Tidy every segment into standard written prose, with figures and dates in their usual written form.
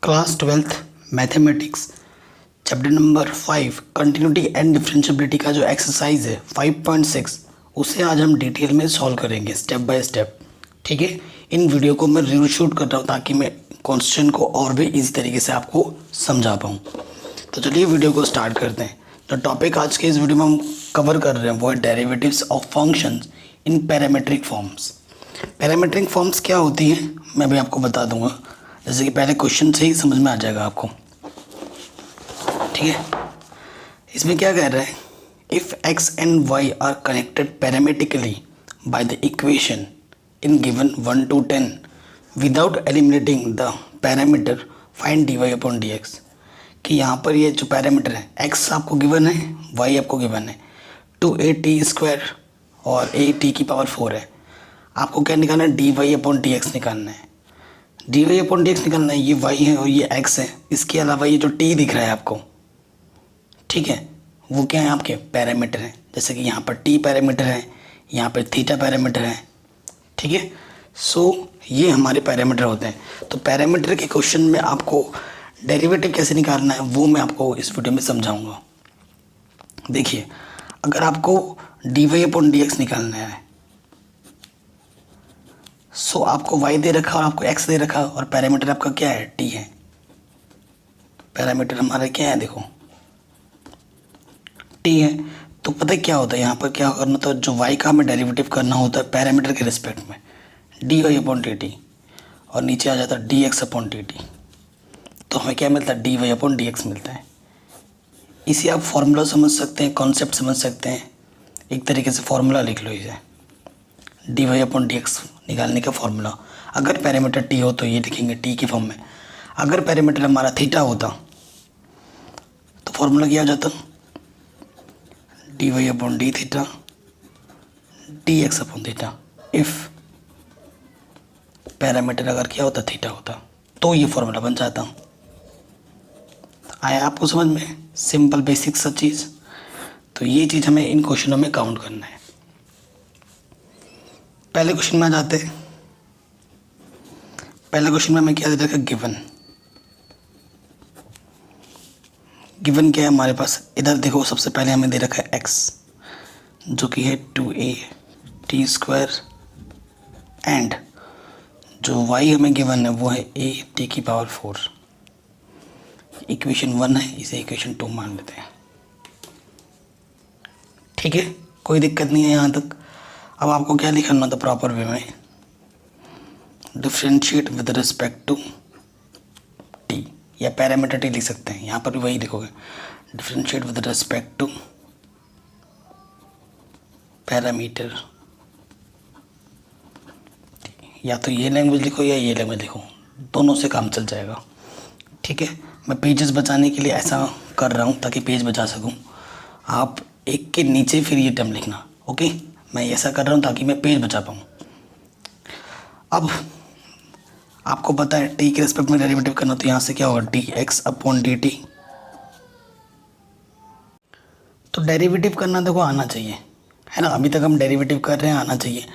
Class 12th mathematics chapter number 5 continuity and differentiability का जो exercise है 5.6 उसे आज हम डिटेल में सॉल्व करेंगे स्टेप बाय स्टेप। ठीक है, इन वीडियो को मैं रिव्यू शूट कर रहा हूँ ताकि मैं क्वेश्चन को और भी इजी तरीके से आपको समझा पाऊँ। तो चलिए वीडियो को स्टार्ट करते हैं। जो टॉपिक आज के इस वीडियो में हम कवर कर रहे हैं वो है derivatives of functions in parametric forms. Parametric forms क्या होती हैं मैं भी आपको बता दूंगा, जैसे कि पहले क्वेश्चन से ही समझ में आ जाएगा आपको। ठीक है, इसमें क्या कह रहा है, if x and y are connected parametrically by the equation in given 1 to 10 without eliminating the parameter find dy upon dx। कि यहाँ पर ये जो पैरामीटर है x आपको गिवन है, y आपको गिवन है 2a² और a की पावर 4 है। आपको क्या निकालना है, dy अपॉन dx निकालना है। dy अपॉन dx निकालना है, ये y है और ये x है। इसके अलावा ये जो t दिख रहा है आपको, ठीक है, वो क्या है, आपके पैरामीटर हैं। जैसे कि यहाँ पर t पैरामीटर है, यहाँ पर थीटा पैरामीटर है। ठीक है, सो ये हमारे पैरामीटर होते हैं। तो पैरामीटर के क्वेश्चन में आपको डेरिवेटिव कैसे निकालना है वो मैं आपको इस वीडियो में समझाऊंगा। देखिए, अगर आपको dy अपॉन dx निकालना है, सो आपको y दे रखा और आपको x दे रखा और पैरामीटर आपका क्या है, t है। पैरामीटर हमारा क्या है, देखो t है। तो पता है क्या होता है, यहाँ पर क्या करना होता है, जो y का हमें डेरिवेटिव करना होता है पैरामीटर के रिस्पेक्ट में dy अपॉन dt, और नीचे आ जाता है dx अपॉन dt। तो हमें क्या मिलता है, dy अपॉन dx मिलता है। इसे आप फॉर्मूला समझ सकते हैं, कॉन्सेप्ट समझ सकते हैं। एक तरीके से फॉर्मूला लिख लो इसे, dy अपॉन dx निकालने का फॉर्मूला। अगर पैरामीटर t हो तो ये लिखेंगे t की फॉर्म में। अगर पैरामीटर हमारा थीटा होता तो फॉर्मूला क्या हो जाता, dy upon d theta dx upon theta. If parameter अगर क्या होता, थीटा होता, तो ये फॉर्मूला बन जाता। आया आपको समझ में, सिंपल बेसिक सा चीज़। तो ये चीज़ हमें इन क्वेश्चनों में काउंट करना है। पहले क्वेश्चन में आ जाते हैं। पहले क्वेश्चन में हमें क्या दे रखा है, गिवन। गिवन क्या है हमारे पास, इधर देखो, सबसे पहले हमें दे रखा है x जो कि है 2a² एंड जो y हमें गिवन है वो है a की पावर 4। इक्वेशन 1 है, इसे इक्वेशन 2 मान लेते हैं। ठीक है, कोई दिक्कत नहीं है यहाँ तक। अब आपको क्या लिखना था प्रॉपर वे में, differentiate with respect to t, या पैरामीटर t लिख सकते हैं। यहाँ पर भी वही लिखोगे, differentiate with respect to parameter. या तो ये लैंग्वेज लिखो या ये लैंग्वेज लिखो, दोनों से काम चल जाएगा। ठीक है, मैं पेजेस बचाने के लिए ऐसा कर रहा हूँ ताकि पेज बचा सकूँ। आप एक के नीचे फिर ये टर्म लिखना, ओके। मैं ऐसा कर रहा हूँ ताकि मैं पेज बचा पाऊँ। अब आपको पता है टी के रिस्पेक्ट में डेरिवेटिव करना, तो यहाँ से क्या होगा, dx अपॉन dt। तो डेरिवेटिव करना देखो आना चाहिए, है ना। अभी तक हम डेरिवेटिव कर रहे हैं, आना चाहिए।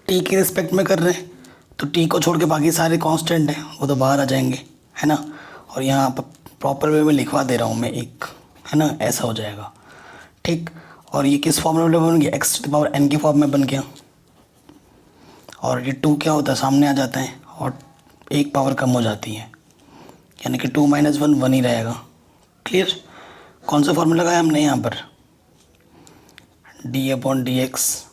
टी के रिस्पेक्ट में कर रहे हैं तो टी को छोड़ के बाकी सारे कांस्टेंट हैं वो तो बाहर आ जाएंगे, है ना। और यहाँ पर प्रॉपर वे में लिखवा दे रहा हूँ मैं एक, है ना, ऐसा हो जाएगा। ठीक, और ये किस फॉर्म में बन गया, x to the power n की फॉर्म में बन गया। और ये 2 क्या होता है, सामने आ जाता है और एक पावर कम हो जाती है, यानी कि 2 - 1 1 ही रहेगा। क्लियर। कौन सा फॉर्मूला लगाया हमने यहाँ पर, d upon d x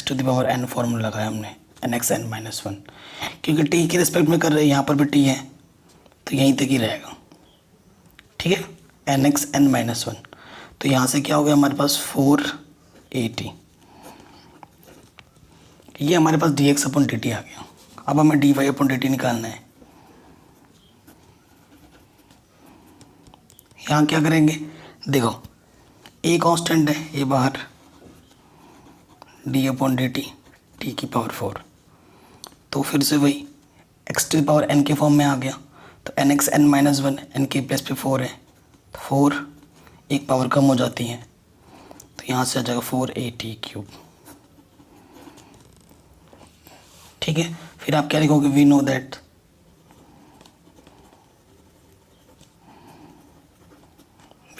to the power n formula लगाया हमने, nxn-1, क्योंकि t के रिस्पेक्ट में कर रहे हैं, यहाँ पर भी t है तो यहीं तक ही रहेगा। ठीक है, nxn-1। तो यहाँ से क्या हो गया हमारे पास 4at, ये हमारे पास dx अपॉन dt आ गया। अब हमें dy अपॉन dt निकालना है। यहाँ क्या करेंगे, देखो a कांस्टेंट है, ये बाहर, d अपॉन dt t की पावर 4। तो फिर से वही x to the power n के फॉर्म में आ गया। तो nxn-1 n के प्लस पे 4 है, तो 4 एक पावर कम हो जाती है, तो यहाँ से आ जाएगा 4at³। ठीक है, फिर आप क्या लिखोगे, we know that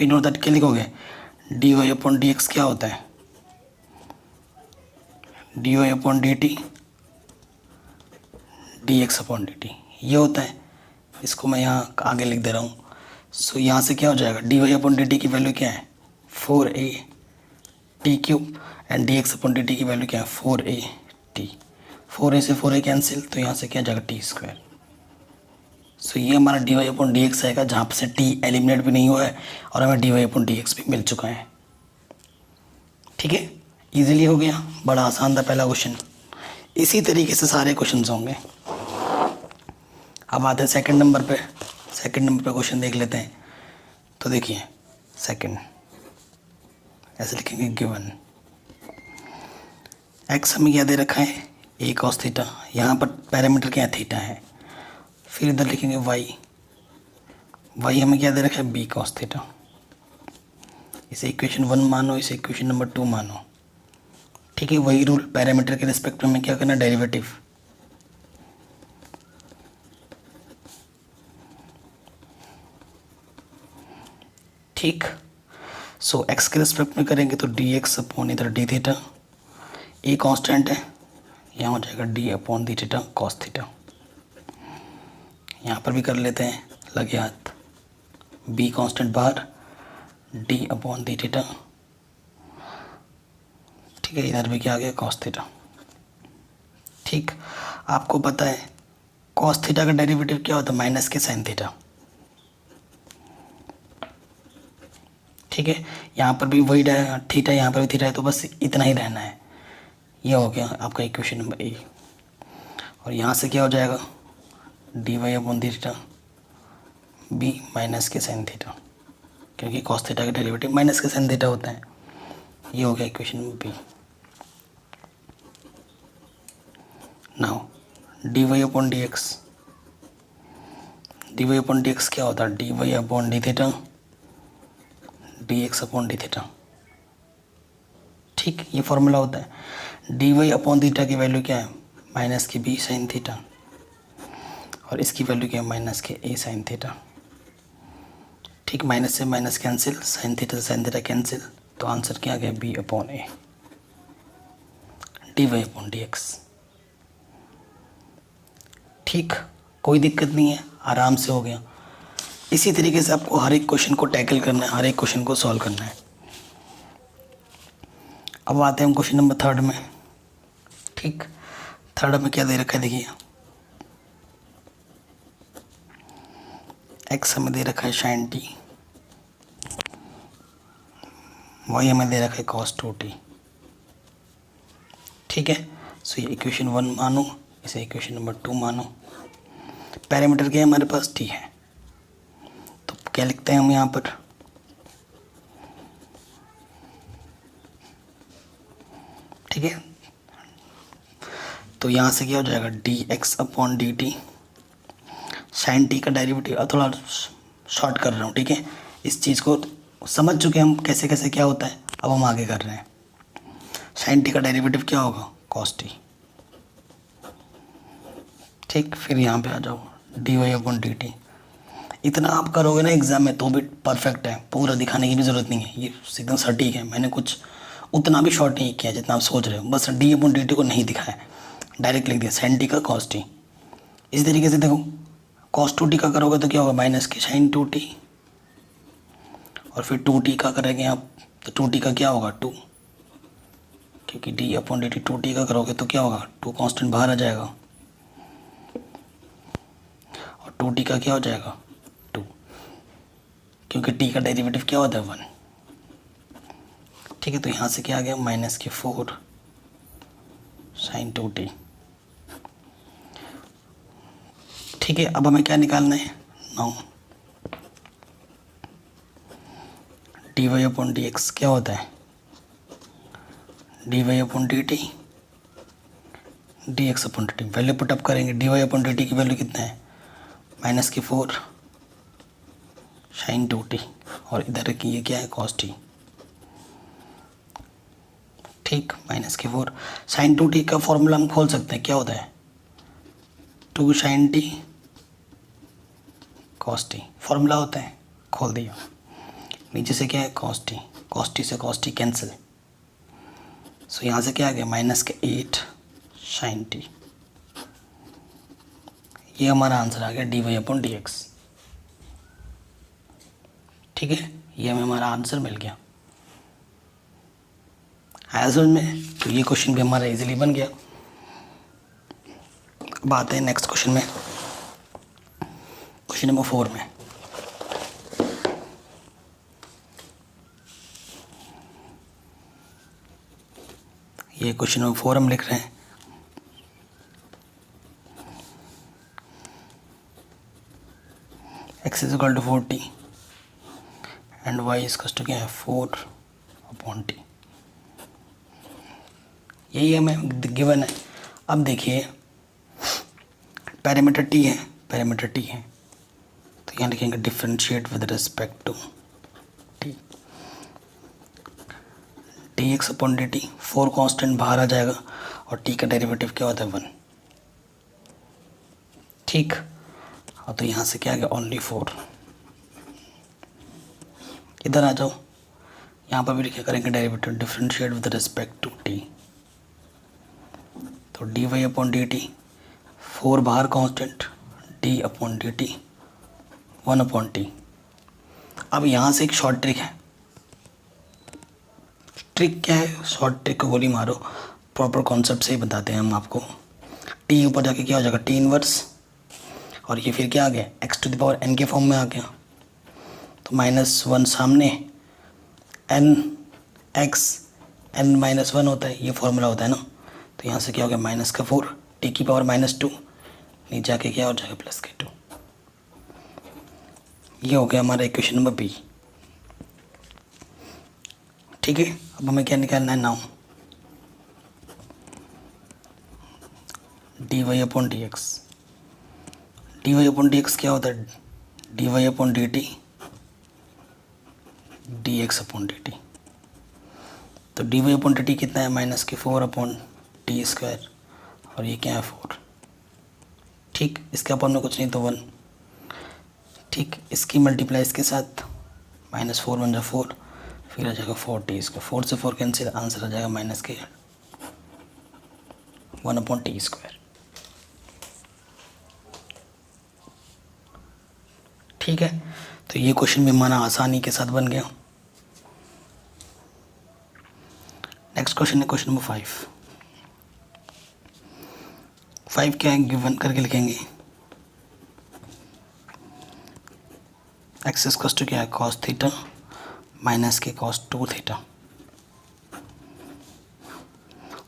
we know that, क्या लिखोगे, d y upon d x क्या होता है, d y upon d t d x upon d t, ये होता है। इसको मैं यहाँ आगे लिख दे रहा हूँ। सो यहाँ से क्या हो जाएगा, d y upon d t की वैल्यू क्या है, 4a t cube, and d x upon d t की वैल्यू क्या है, 4a टी। 4a से 4a कैंसिल, तो यहाँ से क्या जाएगा, टी स्क्वायर। सो ये हमारा d y upon d x आएगा, जहाँ पर से टी एलिमिनेट भी नहीं हुआ है और हमें d y upon d x भी मिल चुका है। ठीक है, इजीली हो गया, बड़ा आसान था पहला क्वेश्चन। इसी तरीके से सारे क्वेश्चन होंगे। अब आते हैं सेकंड नंबर पे। सेकंड नंबर पे क्वेश्चन देख लेते हैं। तो देखिए सेकंड, ऐसे लिखेंगे गिवन एक्स हमें क्या दे रखा है, ए कॉस थीटा, यहाँ पर पैरामीटर क्या है, थीटा है। फिर इधर लिखेंगे वाई, वाई हमें क्या दे रखा है, बी कॉस थीटा। इसे इक्वेशन 1 मानो, इसे इक्वेशन नंबर 2 मानो। ठीक है, वही रूल, पैरामीटर के रिस्पेक्ट में हमें क्या करना, डेरिवेटिव। ठीक, सो एक्स के रिस्पेक्ट में करेंगे तो डी एक्स अपॉन इधर डी थीटा, ए कांस्टेंट है, यहाँ हो जाएगा D upon d theta cos theta. यहाँ पर भी कर लेते हैं, लगे हाथ, बी कांस्टेंट बाहर, डी अपॉन डी थीटा। ठीक है, इधर भी क्या आ गया, कॉस थीटा। ठीक, आपको पता है कॉस थीटा का डेरिवेटिव क्या होता है, माइनस के साइन थीटा। ठीक है, यहाँ पर भी वही थीटा, यहाँ पर भी थीटा है, तो बस इतना ही रहना है। ये हो गया आपका इक्वेशन नंबर ए। और यहाँ से क्या हो जाएगा, d y upon d theta b minus के साइन थीटा, क्योंकि कॉस थीटा का डेरिवेटिव माइनस के साइन थीटा होता है। ये हो गया equation number b. Now d y upon d x, d y upon d x क्या होता है, d y upon d theta d x upon d theta. ठीक, ये फॉर्मूला होता है। डी वाई अपॉन थीटा की वैल्यू क्या है, माइनस के बी साइन थीटा, और इसकी वैल्यू क्या है, माइनस के ए साइन थीटा। ठीक, माइनस से माइनस कैंसिल, साइन थीटा से साइन थीटा कैंसिल, तो आंसर क्या आ गया, b upon a, d y upon d x. ठीक, कोई दिक्कत नहीं है, आराम से हो गया। इसी तरीके से आपको हर एक क्वेश्चन को टैकल करना है, हर एक क्वेश्चन को सॉल्व करना है। अब आते हैं हम क्वेश्चन नंबर 3 में। ठीक, 3 में क्या दे रखा है, देखिए एक्स हमें दे रखा है साइन टी, वाई हमें दे रखा है कॉस 2t। ठीक है, सो ये इक्वेशन 1 मानो, इसे इक्वेशन नंबर 2 मानो। पैरामीटर क्या है हमारे पास, टी है, तो क्या लिखते हैं हम यहाँ पर, ठीक है, तो यहाँ से क्या हो जाएगा, d x upon d t, sine t का डेरिवेटिव। अब थोड़ा शॉर्ट कर रहा हूँ, ठीक है, इस चीज़ को समझ चुके हम कैसे कैसे क्या होता है। अब हम आगे कर रहे हैं, साइन टी का डेरिवेटिव क्या होगा, कॉस टी। ठीक, फिर यहाँ पे आ जाओ, d y upon d t. इतना आप करोगे ना एग्जाम में तो भी परफेक्ट है, पूरा दिखाने की भी ज़रूरत नहीं है, ये एकदम सटीक है। मैंने कुछ उतना भी शॉर्ट नहीं किया जितना आप सोच रहे हो, बस डी अपॉन डी टी को नहीं दिखाया, डायरेक्ट लिख दिया साइन टी का कॉस टी। इस तरीके से देखो, कॉस 2t का करोगे तो क्या होगा, माइनस के साइन 2t, और फिर 2t का करेंगे आप तो 2t का क्या होगा, 2, क्योंकि D upon d T 2t का करोगे तो क्या होगा, 2 कांस्टेंट बाहर आ जाएगा, और 2t का क्या हो जाएगा, 2, क्योंकि t का डेरिवेटिव क्या होता है, 1। ठीक है, तो यहाँ से क्या आ गया, माइनस के 4 साइन 2t। ठीक है, अब हमें क्या निकालना है, now d y upon d x क्या होता है, d y upon d t d x upon d t. Value put up करेंगे, d y upon d t की वैल्यू कितना है, माइनस के 4 साइन 2t, और इधर की ये क्या है, कॉस टी। ठीक, माइनस के 4 साइन 2t का फॉर्मूला हम खोल सकते हैं, क्या होता है, 2 sine t cos t, formula होता है, खोल दिया। नीचे से क्या है कॉस टी से कॉस टी कैंसिल, सो यहाँ से क्या आ गया माइनस के 8 साइन टी। ये हमारा आंसर आ गया d y upon d x. ठीक है, ये हमें हमारा आंसर मिल गया। आया समझ में? तो ये क्वेश्चन भी हमारा इजीली बन गया। अब आते हैं नेक्स्ट क्वेश्चन में, क्वेश्चन नंबर 4 में। ये क्वेश्चन नंबर 4 हम लिख रहे हैं। x is equal to 4t and y is equal to क्या है 4 अपॉन टी। यही हमें गिवन है। अब देखिए पैरामीटर t है, पैरामीटर t है, तो यहाँ लिखेंगे differentiate with respect to t, dx upon dt। 4 constant बाहर आ जाएगा और t का डेरिवेटिव क्या होता है 1। ठीक, और तो यहाँ से क्या आ गया ओनली 4। इधर आ जाओ, यहाँ पर भी लिखा करेंगे derivative differentiate with respect to t, तो d y upon d t, 4 बाहर constant, d upon d t 1 upon t. अब यहाँ से एक शॉर्ट ट्रिक है। ट्रिक क्या है? शॉर्ट ट्रिक को गोली मारो, प्रॉपर कॉन्सेप्ट से ही बताते हैं हम आपको। t ऊपर जाके क्या हो जाएगा t इनवर्स, और ये फिर क्या आ गया x to the power n के फॉर्म में आ गया, तो -1 सामने, n x n -1 होता है, ये फॉर्मूला होता है ना। तो यहाँ से क्या हो गया माइनस का 4 t की पावर -2, नीचे आके क्या हो जाएगा प्लस के 2। ये हो गया हमारा इक्वेशन नंबर बी। ठीक है, अब हमें क्या निकालना है now, d y upon d x. D y upon d x क्या होता है d y upon d t d x upon d t. तो d y upon d t कितना है माइनस के 4 अपॉन टी स्क्वायर, और ये क्या है 4। ठीक, इसके अपॉन में कुछ नहीं तो 1। ठीक, इसकी मल्टीप्लाई इसके साथ -4 1 जा 4, फिर आ जाएगा 4 टी स्क्वायर, 4 से 4 कैंसिल, आंसर आ जाएगा माइनस के 1 अपॉन टी स्क्वायर। ठीक है, तो ये क्वेश्चन भी हमारा आसानी के साथ बन गया। नेक्स्ट क्वेश्चन है क्वेश्चन नंबर 5 क्या है गिवन करके लिखेंगे। एक्स इक्वल टू क्या है कॉस थीटा माइनस के कॉस 2 थीटा,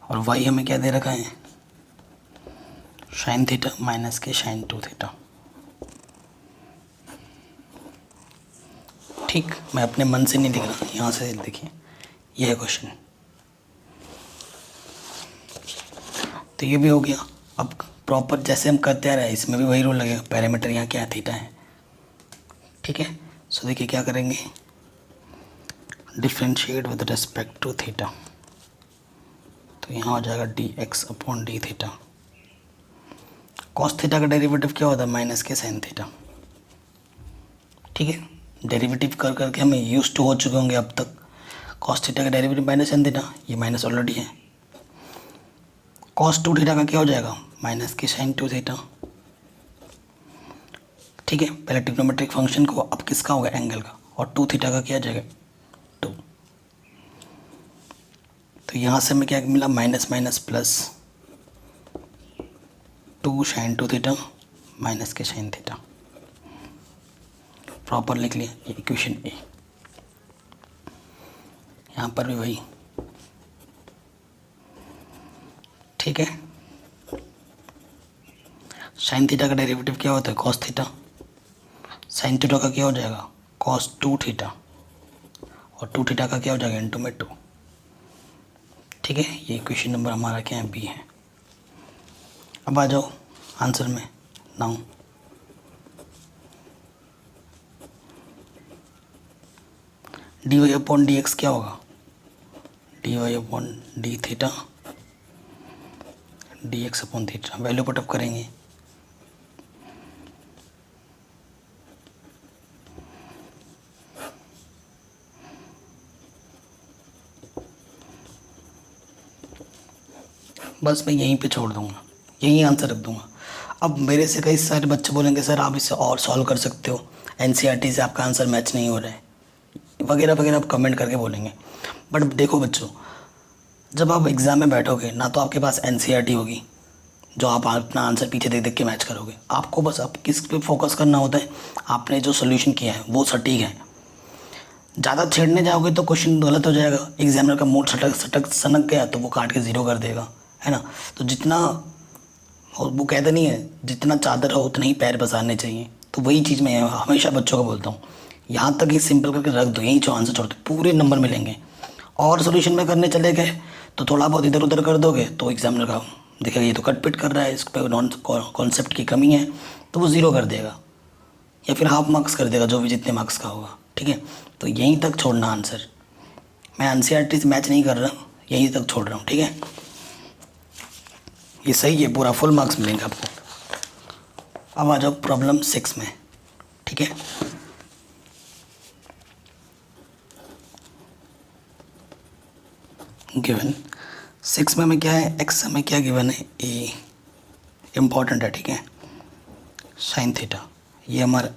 और वाई हमें क्या दे रखा है साइन थीटा माइनस के साइन 2 थीटा। ठीक, मैं अपने मन से नहीं लिख रहा, यहाँ से देखिए यह है क्वेश्चन। तो ये भी हो गया। अब प्रॉपर जैसे हम करते आ रहे हैं इसमें भी वही रूल लगेगा, पैरामीटर यहाँ क्या है थीटा है। ठीक है, सो देखिए क्या करेंगे, differentiate with respect to theta, तो यहाँ हो जाएगा d x upon d theta. Cos theta का डेरिवेटिव क्या होता है माइनस के साइन थीटा। ठीक है, डेरिवेटिव कर करके हमें यूज टू हो चुके होंगे अब तक। कॉस थीटा का डेरिवेटिव माइनस साइन थीटा, ये माइनस ऑलरेडी है। कॉस 2 थीटा का क्या हो जाएगा माइनस के साइन 2 थीटा। ठीक है, पहले ट्रिग्नोमेट्रिक फंक्शन को, अब किसका होगा एंगल का, और 2 थीटा का क्या आ जाएगा 2। तो यहाँ से हमें क्या मिला minus minus plus 2 sine 2 theta minus के साइन थीटा। प्रॉपर लिख लिया, ये इक्वेशन ए। यहाँ पर भी वही। ठीक है, साइन थीटा का डेरिवेटिव क्या होता है कॉस थीटा, साइन थीटा का क्या हो जाएगा कॉस 2 थीटा, और 2 थीटा का क्या हो जाएगा इनटू में 2। ठीक है, ये क्वेश्चन नंबर हमारा क्या है बी है। अब आ जाओ आंसर में now. D y upon d x क्या होगा d y upon d theta d x upon theta, value put up करेंगे। बस मैं यहीं पे छोड़ दूँगा, यहीं आंसर रख दूँगा। अब मेरे से कई सारे बच्चे बोलेंगे सर आप इसे और सॉल्व कर सकते हो, एनसीईआरटी से आपका आंसर मैच नहीं हो रहा है, वगैरह वगैरह आप कमेंट करके बोलेंगे। बट देखो बच्चों, जब आप एग्ज़ाम में बैठोगे ना तो आपके पास एनसीईआरटी होगी जो आप अपना आंसर पीछे देख देख के मैच करोगे। आपको बस आप किस पे फोकस करना होता है, आपने जो सोल्यूशन किया है वो सटीक है। ज़्यादा छेड़ने जाओगे तो क्वेश्चन गलत हो जाएगा, एग्जामिनर का मूड सनक गया तो वो काट के ज़ीरो कर देगा, है ना। तो जितना, और वो कहते नहीं है जितना चादर हो उतना ही पैर पसारने चाहिए, तो वही चीज़ मैं हमेशा बच्चों को बोलता हूँ। यहाँ तक ही सिंपल करके रख दो, यही जो आंसर छोड़ते पूरे नंबर मिलेंगे। और सोल्यूशन में करने चले गए तो थोड़ा बहुत इधर उधर कर दोगे तो एग्जामिनर का देखेगा ये तो कट पिट कर रहा है, इस पर नॉन कॉन्सेप्ट की कमी है, तो वो ज़ीरो कर देगा या फिर हाफ मार्क्स कर देगा, जो भी जितने मार्क्स का होगा। ठीक है, तो यहीं तक छोड़ना आंसर। मैं एनसीईआरटी से मैच नहीं कर रहा, यहीं तक छोड़ रहा हूँ। ठीक है, ये सही है, पूरा फुल मार्क्स मिलेंगे आपको। अब आ जाओ प्रॉब्लम 6 में। ठीक है, गिवन 6 में हमें क्या है, एक्स हमें क्या गिवन है, ए इम्पॉर्टेंट है। ठीक है, साइन थीटा, ये हमारा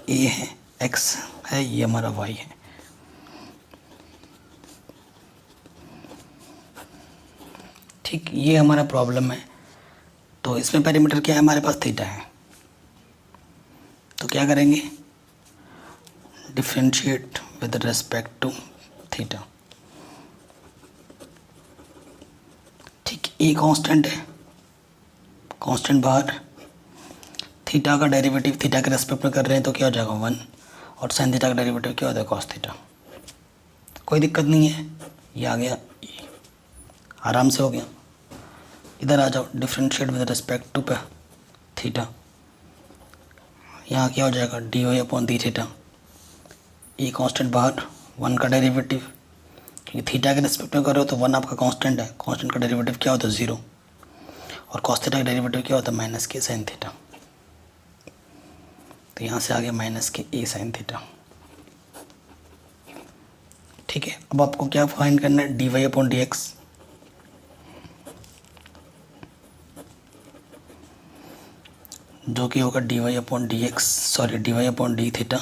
ए है, एक्स है, ये हमारा वाई है। ठीक, ये हमारा प्रॉब्लम है। तो इसमें पैरामीटर क्या है, हमारे पास थीटा है। तो क्या करेंगे, differentiate with respect to theta. ठीक, ए कांस्टेंट है, कांस्टेंट बाहर, थीटा का डेरिवेटिव थीटा के रेस्पेक्ट में कर रहे हैं तो क्या हो जाएगा 1, और साइन थीटा का डेरिवेटिव क्या होता है कॉस थीटा। कोई दिक्कत नहीं है, ये आ गया, ये आराम से हो गया। इधर आ जाओ, differentiate with respect to theta, यहाँ क्या हो जाएगा d y upon d theta. ये कांस्टेंट बाहर, 1 का डेरिवेटिव, क्योंकि थीटा के रेस्पेक्ट में कर रहे हो तो 1 आपका कांस्टेंट है, कांस्टेंट का डेरिवेटिव क्या होता है 0, और कॉस थीटा का डेरिवेटिव क्या होता है माइनस के साइन थीटा। तो यहाँ से आ गया माइनस के ए साइन थीटा। ठीक है, अब आपको क्या फाइंड करना है, d y upon d x. जो कि होगा d y upon d x, sorry d y upon d theta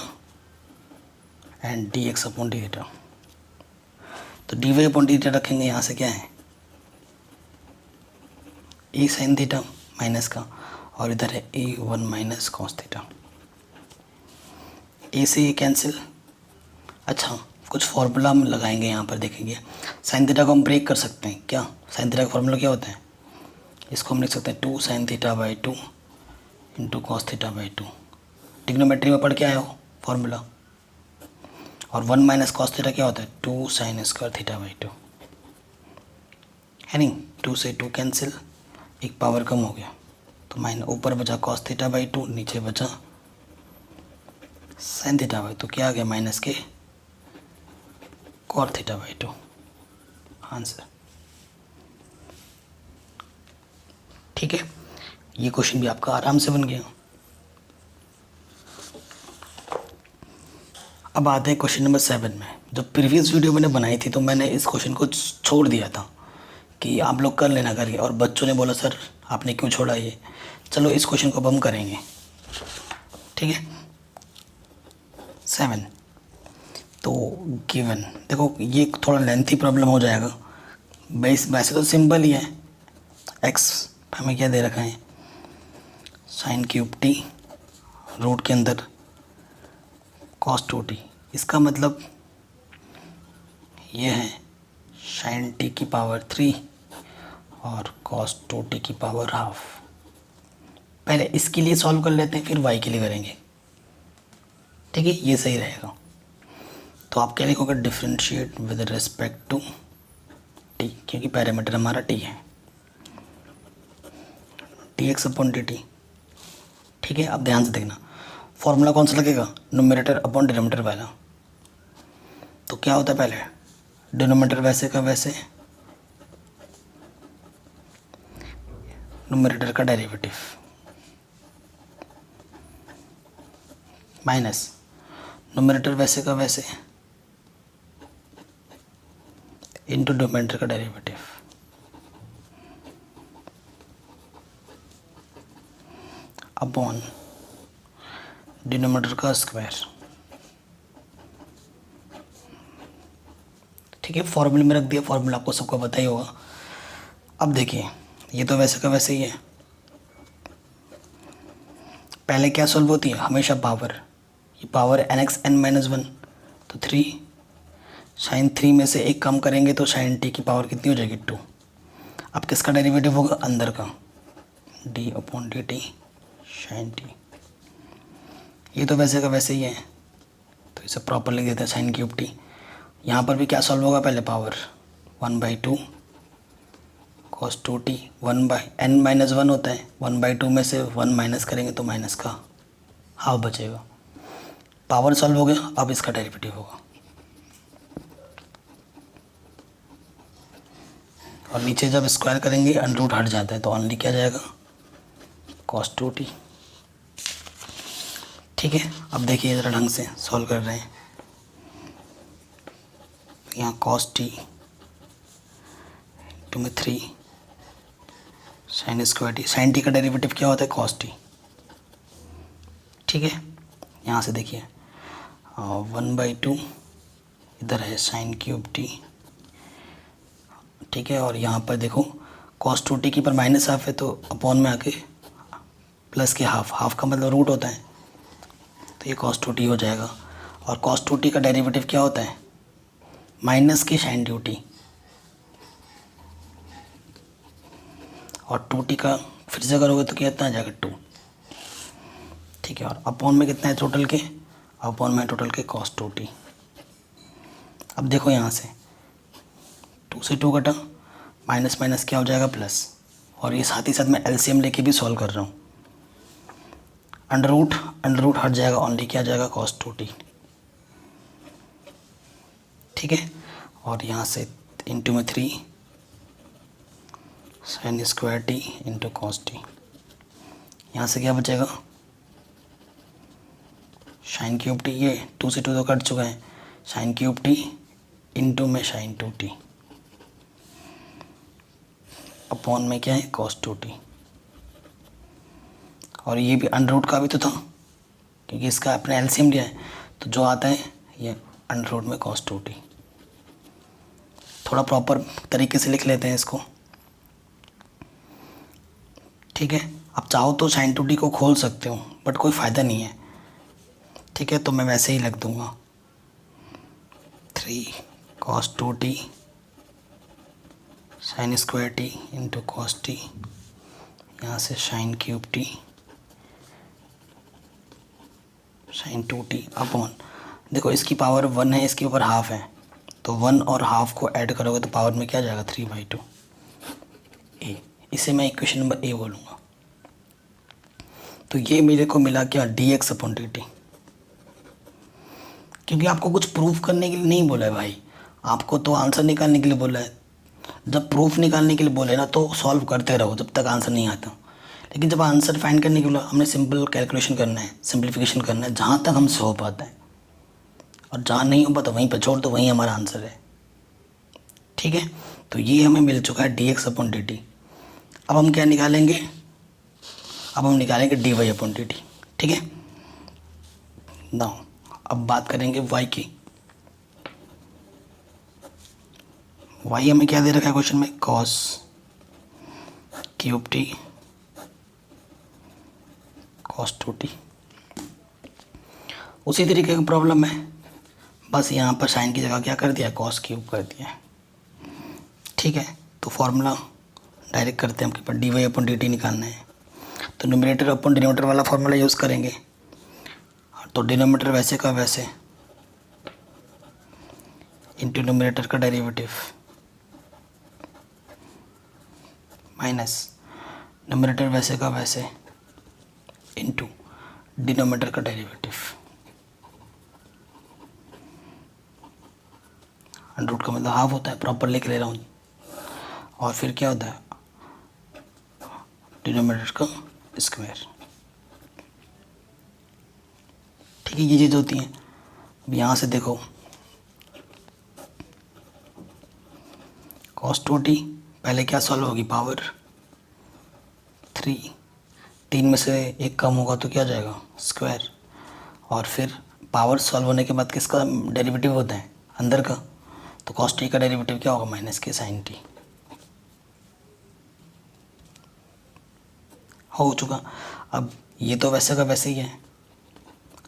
and d x upon d theta. तो d y upon d theta रखेंगे, यहाँ से क्या है ए साइन थीटा माइनस का, और इधर है ए 1 माइनस कॉस थीटा। ए से ये कैंसिल। अच्छा, कुछ फॉर्मूला हम लगाएंगे यहाँ पर, देखेंगे साइन थीटा को हम ब्रेक कर सकते हैं क्या। साइन थीटा का फॉर्मूला क्या होता है, इसको हम लिख सकते हैं 2 sine theta by 2 into cos theta by 2। Trigonometry में पढ़ के आए हो फॉर्मूला। और 1 माइनस कॉस थीटा क्या होता है 2 साइन स्क्वायर थीटा बाई 2, है नहीं। 2 से 2 कैंसिल, एक पावर कम हो गया, तो माइन ऊपर बचा कॉस थीटा बाई 2, नीचे बचा साइन थीटा बाई 2, क्या आ गया माइनस के कॉट थीटा बाई 2 आंसर। ठीक है, ये क्वेश्चन भी आपका आराम से बन गया। अब आते हैं क्वेश्चन नंबर 7 में। जब प्रीवियस वीडियो मैंने बनाई थी तो मैंने इस क्वेश्चन को छोड़ दिया था कि आप लोग कर लेना करके, और बच्चों ने बोला सर आपने क्यों छोड़ा ये। चलो इस क्वेश्चन को अब हम करेंगे। ठीक है, 7 तो गिवन, देखो ये थोड़ा लेंथी प्रॉब्लम हो जाएगा। वैसे तो सिंपल ही है, एक्स हमें क्या दे रखा है साइन क्यूब टी, रूट के अंदर कॉस 2t। इसका मतलब ये है साइन टी की पावर 3 और कॉस 2t की पावर हाफ। पहले इसके लिए सॉल्व कर लेते हैं, फिर y के लिए करेंगे। ठीक है, ये सही रहेगा। तो आप क्या लिखोगे, differentiate with respect to t, क्योंकि पैरामीटर हमारा t है, dx अपॉन dt। ठीक है, अब ध्यान से देखना फॉर्मूला कौन सा लगेगा, न्यूमरेटर अपॉन डिनोमिनेटर वाला। तो क्या होता है, पहले डिनोमिनेटर वैसे का वैसे, न्यूमरेटर का डेरिवेटिव माइनस न्यूमरेटर वैसे का वैसे इंटू डिनोमिनेटर का डेरिवेटिव। अपॉन डिनोमिनेटर का स्क्वायर। ठीक है, फॉर्मूले में रख दिया, फॉर्मूला आपको सबको पता ही होगा। अब देखिए ये तो वैसे का वैसे ही है, पहले क्या सॉल्व होती है हमेशा पावर, ये पावर n(x(n-1) तो 3 साइन 3 में से एक कम करेंगे तो साइन t की पावर कितनी हो जाएगी 2। अब किसका डेरिवेटिव होगा अंदर का, d/dt साइन t। ये तो वैसे का वैसे ही है तो इसे प्रॉपर लिख देते हैं साइन क्यूब t। यहाँ पर भी क्या सॉल्व होगा, पहले पावर 1/2 cos 2t 1/n-1 होता है, 1/2 में से 1 माइनस करेंगे तो माइनस का हाफ बचेगा। पावर सॉल्व हो गया, अब इसका डेरिवेटिव होगा और नीचे जब स्क्वायर करेंगे अंडर रूट हट जाता है तो ओनली क्या जाएगा cos 2t। ठीक है, अब देखिए ज़रा ढंग से सॉल्व कर रहे हैं। यहाँ cos t टू में 3 sine square t, sine t का डेरिवेटिव क्या होता है cos t। ठीक है, यहाँ से देखिए 1/2 इधर है साइन क्यूब टी। ठीक है, और यहाँ पर देखो cos 2t की पर माइनस हाफ है तो अपॉन में आके प्लस के हाफ, हाफ का मतलब रूट होता है तो ये cos 2t हो जाएगा। और cos 2t का डेरिवेटिव क्या होता है माइनस की साइन 2t, और 2t का फिर से करोगे तो कितना आ जाएगा 2। ठीक है, और अपॉन में कितना है टोटल के, अपॉन में टोटल के cos 2t। अब देखो यहाँ से 2 से 2 कटा, माइनस माइनस क्या हो जाएगा प्लस, और ये साथ ही साथ मैं एलसीएम लेके भी सॉल्व कर रहा हूँ। अंडर रूट हट जाएगा, ओनली क्या जाएगा cos 2t। ठीक है, और यहाँ से इंटू में 3 sine square t into cos t। यहाँ से क्या बचेगा साइन क्यूब टी, ये 2 से 2 तो कट चुका है, साइन क्यूब टी इंटू में साइन 2t अपॉन में क्या है cos 2t। और ये भी अंडर रूट का भी तो था क्योंकि इसका अपने एलसीएम लिया है तो जो आता है ये अंडर रूट में cos 2t। थोड़ा प्रॉपर तरीके से लिख लेते हैं इसको। ठीक है, आप चाहो तो साइन 2t को खोल सकते हो बट कोई फ़ायदा नहीं है। ठीक है, तो मैं वैसे ही लिख दूंगा 3 cos 2t sine square t into cos t, यहाँ से sine cube t sine 2t upon, देखो इसकी पावर 1 है, इसके ऊपर हाफ है तो 1 और हाफ को ऐड करोगे तो पावर में क्या जाएगा 3/2 ए। इसे मैं इक्वेशन नंबर ए बोलूँगा। तो ये मेरे को मिला क्या dx/dt, क्योंकि आपको कुछ प्रूफ करने के लिए नहीं बोला है भाई, आपको तो आंसर निकालने के लिए बोला है। जब प्रूफ निकालने के लिए बोले ना तो सॉल्व करते रहो जब तक आंसर नहीं आता, लेकिन जब आंसर फाइंड करने के लिए हमने सिंपल कैलकुलेशन करना है, सिंप्लीफिकेशन करना है जहाँ तक हमसे हो पाता है, और जहाँ नहीं हो पाता वहीं पर छोड़ दो, वहीं हमारा आंसर है। ठीक है, तो ये हमें मिल चुका है dx/dt। अब हम क्या निकालेंगे, अब हम निकालेंगे dy/dt। ठीक है ना, अब बात करेंगे y की। y हमें क्या दे रखा है क्वेश्चन में cos cube t cos 2t। उसी तरीके का प्रॉब्लम है, बस यहाँ पर साइन की जगह क्या कर दिया cos क्यूब कर दिया। ठीक है, तो फॉर्मूला डायरेक्ट करते हैं, हमके पास dy/dt निकालना है तो न्यूमरेटर अपॉन डिनोमिनेटर वाला फॉर्मूला यूज़ करेंगे। तो डिनोमिनेटर वैसे का वैसे इंटू न्यूमरेटर का डेरिवेटिव माइनस न्यूमरेटर वैसे का वैसे इंटू डिनोमिनेटर का डेरिवेटिव। अंडर रूट का मतलब हाफ होता है, प्रॉपर लिख ले रहा हूँ। और फिर क्या होता है डिनोमिनेटर का स्क्वायर। ठीक है, ये चीज़ होती है। अब यहाँ से देखो cos 2t पहले क्या सॉल्व होगी पावर 3 3 में से 1 कम होगा तो क्या हो जाएगा, स्क्वायर। और फिर पावर सॉल्व होने के बाद किसका डेरिवेटिव होता है, अंदर का, तो cos t का डेरिवेटिव क्या होगा, माइनस के साइन t। हो चुका। अब ये तो वैसे का वैसे ही है,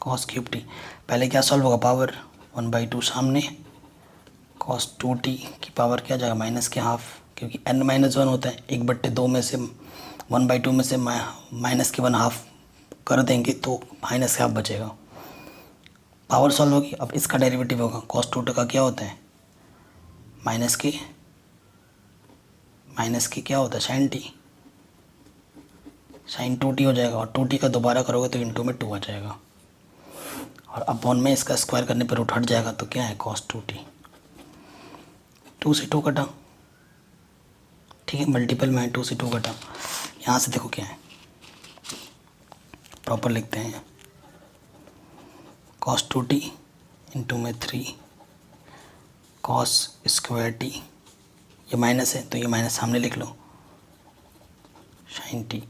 cos क्यूब टी। पहले क्या सॉल्व होगा, पावर 1/2 सामने, cos 2t की पावर क्या जाएगा, माइनस के हाफ, क्योंकि n-1 होता है, 1/2 में से 1/2 में से माइनस के 1 हाफ कर देंगे तो माइनस के हाफ बचेगा। पावर सॉल्व होगी। अब इसका डेरिवेटिव होगा, cos 2t का क्या होता है, माइनस के क्या होता है, साइन टी, साइन 2t हो जाएगा। और 2t का दोबारा करोगे तो इंटू में 2 आ जाएगा, और अपॉन में इसका स्क्वायर करने पर रूट हट जाएगा तो क्या है, cos 2t। 2 से 2 कटा, ठीक है, मल्टीपल में 2 से 2 कटा। यहाँ से देखो क्या है, प्रॉपर लिखते हैं, cos 2t इंटू में 3 cos स्क्वायर टी, ये माइनस है तो ये माइनस सामने लिख लो, sine t,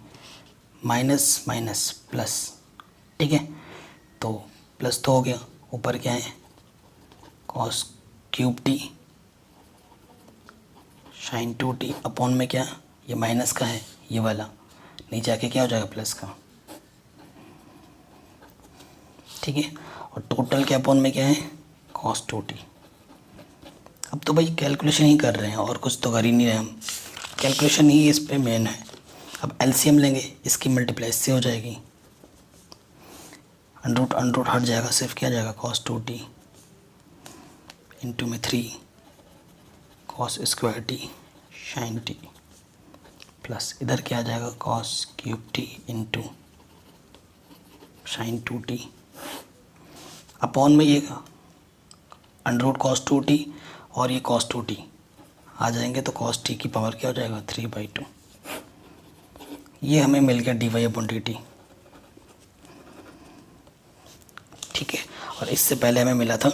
minus minus plus, ठीक है, तो प्लस तो हो गया, ऊपर क्या है, cos cube t sine 2t, upon में क्या, ये माइनस का है ये वाला, नीचे आके क्या हो जाएगा, प्लस का, ठीक है। और टोटल के अपॉन में क्या है, cos 2t। अब तो भाई कैलकुलेशन ही कर रहे हैं, और कुछ तो कर ही नहीं रहे हम, कैलकुलेशन ही इस पे मेन है। अब एलसीएम लेंगे, इसकी मल्टीप्लाई इससे हो जाएगी, अंडरूट हट जाएगा, सिर्फ क्या जाएगा, cos 2t इंटू में 3 cos square t sine t, plus इधर क्या आ जाएगा, cos cube t into sine 2t, upon में ये अंडरूट cos 2t और ये cos 2t आ जाएंगे तो cos t की पावर क्या हो जाएगा, 3/2। ये हमें मिल गया dy/dt, ठीक है। और इससे पहले हमें मिला था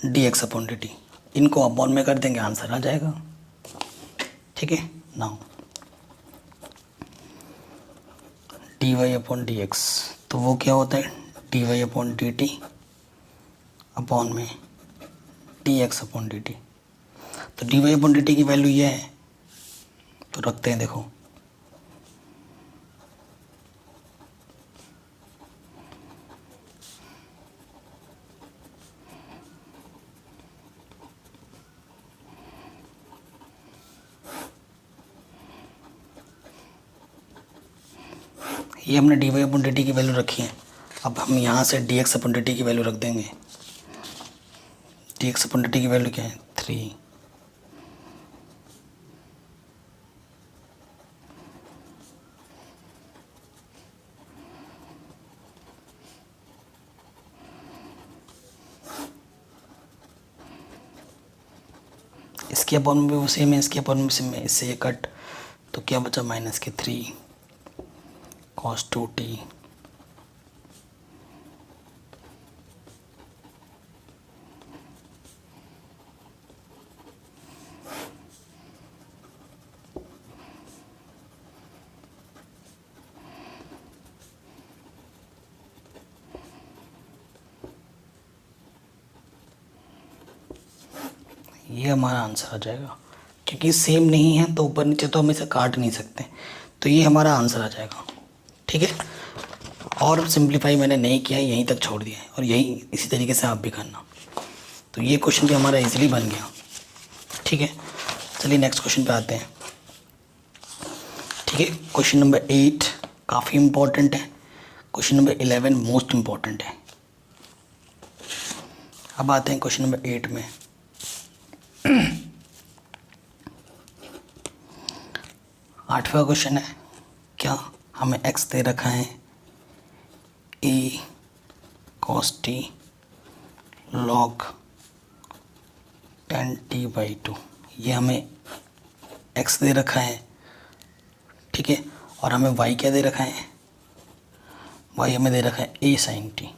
dx/dt, इनको अपॉन में कर देंगे, आंसर आ जाएगा, ठीक है। नाउ dy/dx, तो वो क्या होता है, dy/dt अपॉन में dx/dt। तो dy/dt की वैल्यू ये है, तो रखते हैं, देखो ये हमने dy/dt की वैल्यू रखी है। अब हम यहाँ से dx/dt की वैल्यू रख देंगे, dx/dt की वैल्यू क्या है, 3। इसके अपॉन में भी वो सेम है, इसके अपॉन में सेम है, इससे ये कट, तो क्या बचा, माइनस के 3 cos 2t ये हमारा आंसर आ जाएगा। क्योंकि सेम नहीं है तो ऊपर नीचे तो हम इसे काट नहीं सकते, तो ये हमारा आंसर आ जाएगा, ठीक है। और सिंप्लीफाई मैंने नहीं किया है, यहीं तक छोड़ दिया है, और यही इसी तरीके से आप भी करना। तो ये क्वेश्चन भी हमारा इजीली बन गया, ठीक है। चलिए नेक्स्ट क्वेश्चन पे आते हैं, ठीक है। क्वेश्चन नंबर 8 काफ़ी इम्पोर्टेंट है, क्वेश्चन नंबर 11 मोस्ट इम्पोर्टेंट है। अब आते हैं क्वेश्चन नंबर 8 में। आठवां क्वेश्चन है, क्या हमें x दे रखा है, a cos t log 10t/2, ये हमें x दे रखा है, ठीक है। और हमें y क्या दे रखा है, y हमें दे रखा है a sin t,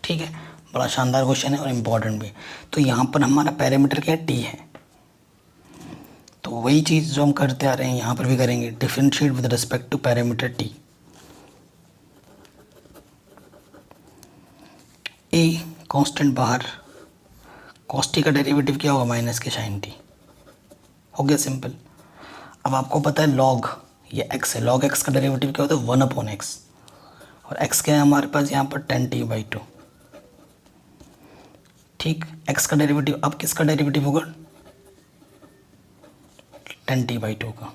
ठीक है। बड़ा शानदार क्वेश्चन है और इम्पोर्टेंट भी। तो यहाँ पर हमारा पैरामीटर क्या है, t है, तो तो वही चीज़ जो हम करते आ रहे हैं यहाँ पर भी करेंगे, differentiate with respect to parameter t. A constant बाहर, कॉस टी का डेरिवेटिव क्या होगा, माइनस के साइन टी। हो गया सिंपल। अब आपको पता है लॉग, ये एक्स है, लॉग एक्स का डेरिवेटिव क्या होता है, 1/x, और एक्स क्या है हमारे पास यहाँ पर 10t/2। ठीक, एक्स का डेरिवेटिव, अब किसका डेरिवेटिव होगा, 10t/2 का।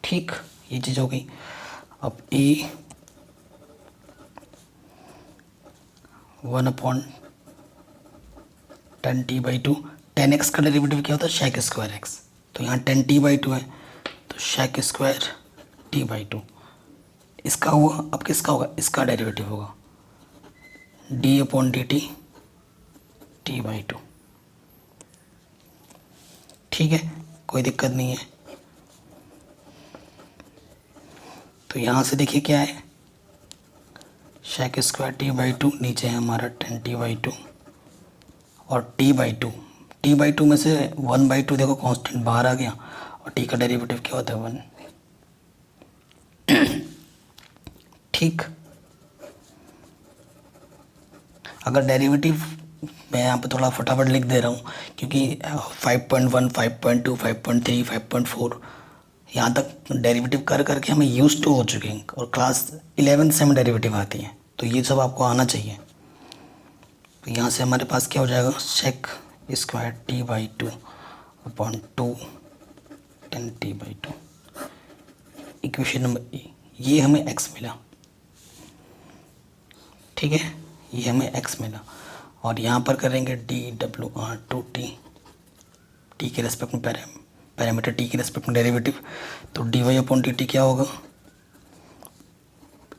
ठीक, ये चीज़ हो गई। अब ए 1/10t/2, 10x का डेरिवेटिव क्या होता है, शेक स्क्वायर एक्स, तो यहाँ 10t/2 है, तो शेक स्क्वायर t/2 इसका हुआ। अब किसका होगा, इसका डेरिवेटिव होगा d/dt t/2। ठीक है, कोई दिक्कत नहीं है। तो यहाँ से देखिए क्या है, शेक स्क्वायर t/2, नीचे है हमारा 10t/2 और t/2 में से 1/2 देखो कांस्टेंट बाहर आ गया, और t का डेरिवेटिव क्या होता है, 1। ठीक, अगर डेरिवेटिव, मैं यहाँ पे थोड़ा फटाफट लिख दे रहा हूँ क्योंकि 5.1, 5.2, 5.3, 5.4 यहाँ तक डेरिवेटिव कर करके हमें यूज टू हो चुके हैं, और क्लास 11 से हमें डेरिवेटिव आती है, तो ये सब आपको आना चाहिए। तो यहाँ से हमारे पास क्या हो जाएगा, shake square t/2/2 10t/2, equation number ए। ये हमें x मिला, ठीक है, ये हमें x मिला, और यहाँ पर करेंगे dWr/2t, t के रेस्पेक्ट में पैरामीटर t के रेस्पेक्ट में डेरिवेटिव, तो dy/dt क्या होगा,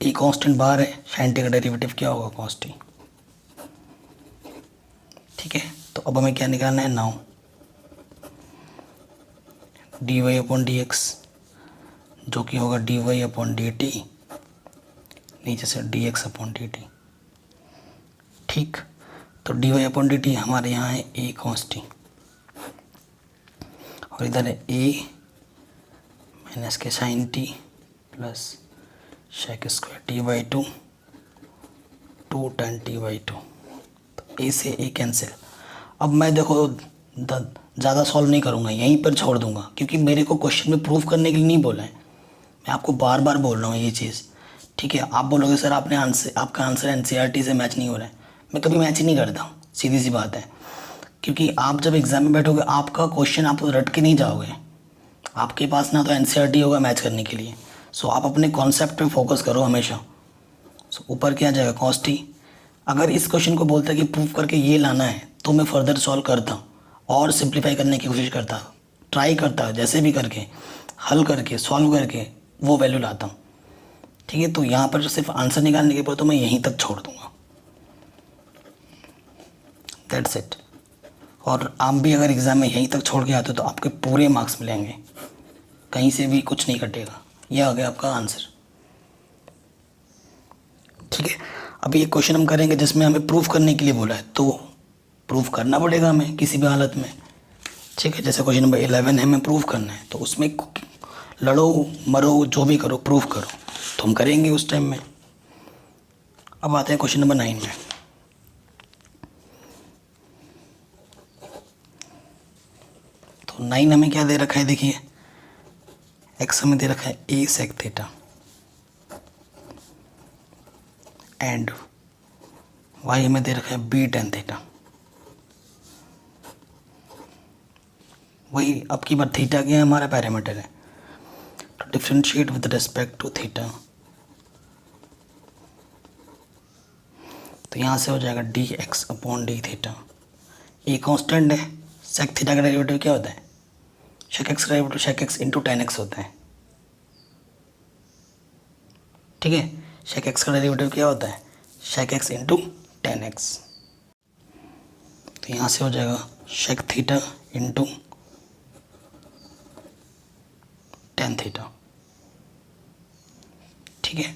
ए कांस्टेंट बाहर है, साइन टी का डेरिवेटिव क्या होगा, cos t। ठीक है, तो अब हमें क्या निकालना है, नाउ dy/dx जो कि होगा dy/dt, नीचे से dx/dt। ठीक, तो dy/dt हमारे यहाँ है a cos t, और इधर है a माइनस के sine t plus sec square t/2 10t/2। तो a से a कैंसिल। अब मैं देखो ज़्यादा सॉल्व नहीं करूँगा, यहीं पर छोड़ दूँगा, क्योंकि मेरे को क्वेश्चन में प्रूफ करने के लिए नहीं बोला है, मैं आपको बार बार बोल रहा हूँ ये चीज़। ठीक है, आप बोलोगे सर आपका आंसर एनसीईआरटी से मैच नहीं हो रहा है, मैं कभी मैच ही नहीं करता हूँ, सीधी सी बात है। क्योंकि आप जब एग्ज़ाम में बैठोगे, आपका क्वेश्चन आप रट के नहीं जाओगे, आपके पास ना तो एनसीईआरटी होगा मैच करने के लिए। सो आप अपने कॉन्सेप्ट पे फोकस करो हमेशा। सो ऊपर क्या जाएगा, cos t। अगर इस क्वेश्चन को बोलता है कि प्रूफ करके ये लाना है, तो मैं फर्दर सॉल्व करता और सिंप्लीफाई करने की कोशिश करता, ट्राई करता, जैसे भी करके हल करके सॉल्व करके वो वैल्यू लाता हूँ। ठीक है, तो यहाँ पर सिर्फ आंसर निकालने के बाद तो मैं यहीं तक छोड़ दूँगा, दैट्स इट। और आप भी अगर एग्ज़ाम में यहीं तक छोड़ के आते हो तो आपके पूरे मार्क्स मिलेंगे, कहीं से भी कुछ नहीं कटेगा। यह आ गया आपका आंसर। ठीक है, अभी एक क्वेश्चन हम करेंगे जिसमें हमें प्रूफ करने के लिए बोला है, तो प्रूफ करना पड़ेगा हमें किसी भी हालत में। ठीक है, जैसे क्वेश्चन नंबर 11 है, हमें प्रूफ करना है, तो उसमें लड़ो मरो जो भी करो प्रूफ करो, तो हम करेंगे उस टाइम में। अब आते हैं क्वेश्चन नंबर 9 में। तो 9 हमें क्या दे रखा है, देखिए x हमें दे रखा है a sec theta and y हमें दे रखा है b tan थीटा। वही अब की बार थीटा क्या है, हमारा पैरामीटर है, तो differentiate with respect to theta, तो यहाँ से हो जाएगा dx/d थीटा। ए कांस्टेंट है, सेक थीटा का डेरिवेटिव क्या होता है, शेक एक्स का derivative shake x into tan x होता है। ठीक है, शेक एक्स का डेरिवेटिव क्या होता है, shake x into tan x। तो यहाँ से हो जाएगा shake theta into tan theta. ठीक है,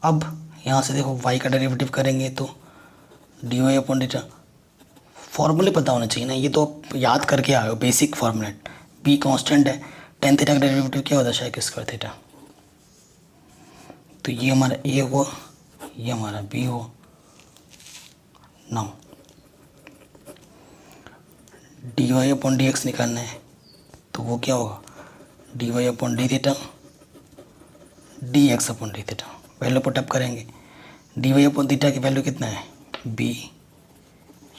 अब यहाँ से देखो y का डेरिवेटिव करेंगे तो dy/dt फॉर्मूले पता होना चाहिए ना, ये तो आप याद करके आए हो बेसिक फॉर्मूलेट। बी कांस्टेंट है, टेन थीटा का डेरिवेटिव क्या होता है, शेक स्क्वायर थीटा। तो ये हमारा ए हुआ, ये हमारा बी हुआ। Now d y upon d x निकालना है, तो वो क्या होगा, d y upon d theta d x upon d theta. Value put up करेंगे, डी वाई अपॉन थीटा की वैल्यू कितना है, बी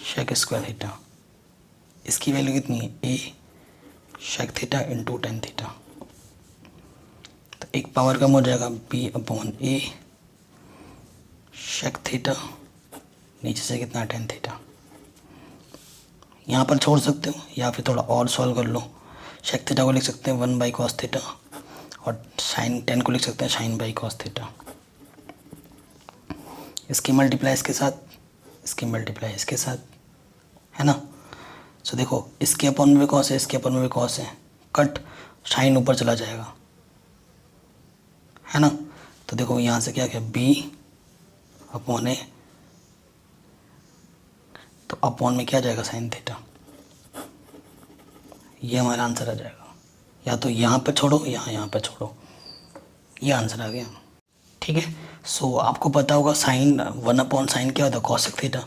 शेक स्क्वायर थीटा। इसकी वैल्यू कितनी है, a sec theta into tan theta. तो एक पावर कम हो जाएगा, b upon a sec theta, नीचे से कितना, टेन थीटा। यहाँ पर छोड़ सकते हो या फिर थोड़ा और सॉल्व कर लो। शेक थीटा को लिख सकते हैं 1 बाई कॉस थीटा, और साइन 10 को लिख सकते हैं साइन बाई कॉस थीटा। इसकी मल्टीप्लाई इसके साथ, इसकी मल्टीप्लाई इसके साथ, है ना। सो देखो, इसके अपॉन में भी कॉस है, इसके अपॉन में भी कॉस है, कट साइन ऊपर चला जाएगा, है ना। तो देखो यहाँ से क्या बी अपॉन ए, तो अपॉन में क्या जाएगा, साइन थीटा। ये हमारा आंसर आ जाएगा। या तो यहाँ पे छोड़ो या यहाँ पे छोड़ो, ये आंसर आ गया। ठीक है। सो आपको पता होगा साइन 1 अपॉन साइन क्या होता है, कॉसेक थीटा।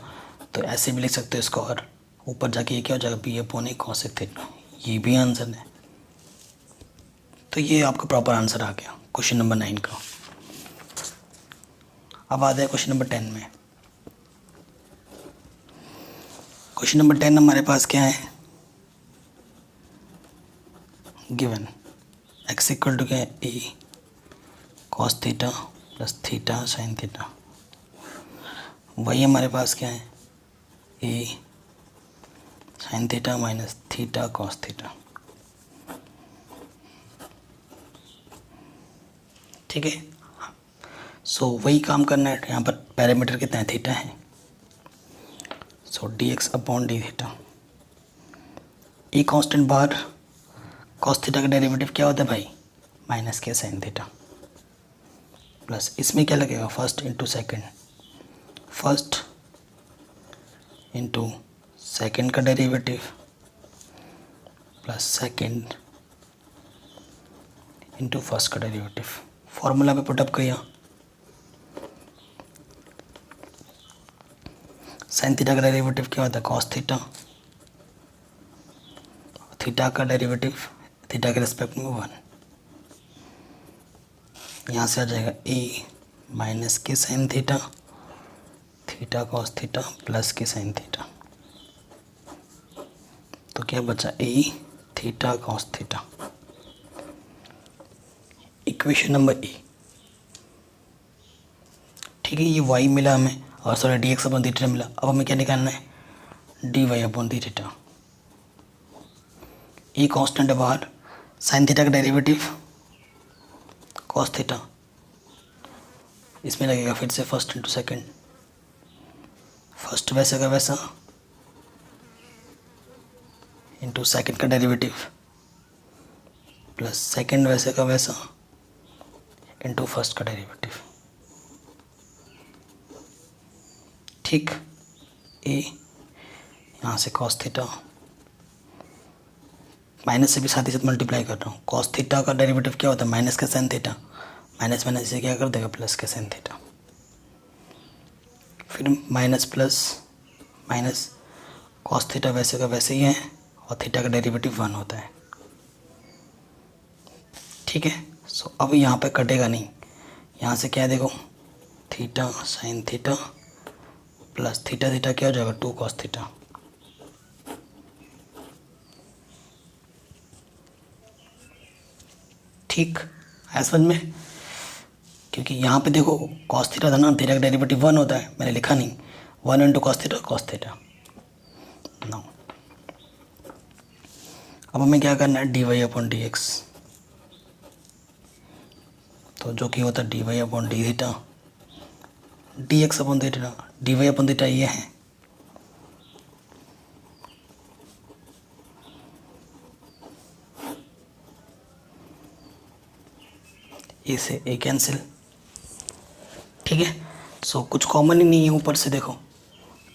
तो ऐसे भी लिख सकते हो इसको, और ऊपर जाके ये क्या हो जाएगा, बी अपॉन ए कॉसेक थीटा। ये भी आंसर है। तो ये आपका प्रॉपर आंसर आ गया क्वेश्चन नंबर 9 का। अब आ जाए क्वेश्चन नंबर 10 में। क्वेश्चन नंबर 10 हमारे पास क्या है, गिवन एक्स इक्वल टू क्या है, a cos theta plus theta sine theta. वही हमारे पास क्या है, a sine theta minus theta cos theta. ठीक है। सो वही काम करना है। यहाँ पर पैरामीटर कितना है, थीटा है। So d x upon d theta, a constant बार कॉस थीटा का डेरिवेटिव क्या होता है भाई, माइनस के साइन थीटा, प्लस इसमें क्या लगेगा, first into second, first into second का derivative plus second into first का डेरिवेटिव। फॉर्मूला पे पुटअप किया, साइन थीटा का डेरिवेटिव क्या होता है, कॉस थीटा, थीटा का डेरिवेटिव थीटा के रिस्पेक्ट में 1। यहाँ से आ जाएगा ए माइनस के sine theta, theta cos theta plus के साइन थीटा। तो क्या बचा, a theta cos theta. Equation number a. ठीक है, ये वाई मिला हमें, और sorry d x upon d theta मिला। अब हमें क्या निकालना है, d y upon d theta. A constant है बाहर, साइन थीटा का डेरिवेटिव कॉस थीटा, इसमें लगेगा फिर से फर्स्ट इंटू सेकेंड, फर्स्ट वैसे का वैसा इंटू सेकेंड का डेरिवेटिव प्लस सेकेंड वैसे का वैसा इंटू फर्स्ट का डेरिवेटिव। ठीक, ए यहाँ से कॉस थीटा, माइनस से भी साथ ही साथ मल्टीप्लाई कर रहा हूँ। कॉस थीटा का डेरिवेटिव क्या होता है, माइनस का साइन थीटा, माइनस माइनस से क्या कर देगा, प्लस का साइन थीटा। फिर minus plus minus, cos theta वैसे का वैसे ही है, और थीटा का डेरिवेटिव 1 होता है। ठीक है। सो अब यहाँ पे कटेगा नहीं, यहाँ से क्या है देखो, theta sine theta plus theta theta क्या हो जाएगा, 2 कॉस थीटा। ठीक है समझ में, क्योंकि यहाँ पे देखो कॉस थीटा था ना, थीटा का डेरिवेटिव 1 होता है, मैंने लिखा नहीं, 1 इंटू कॉस थीटा। नो, अब हमें क्या करना है, d y upon d x, तो जो कि होता है d y upon d theta, d x upon theta, d y upon theta ये है, ए से ए कैंसिल। ठीक है। सो कुछ कॉमन ही नहीं है ऊपर से देखो,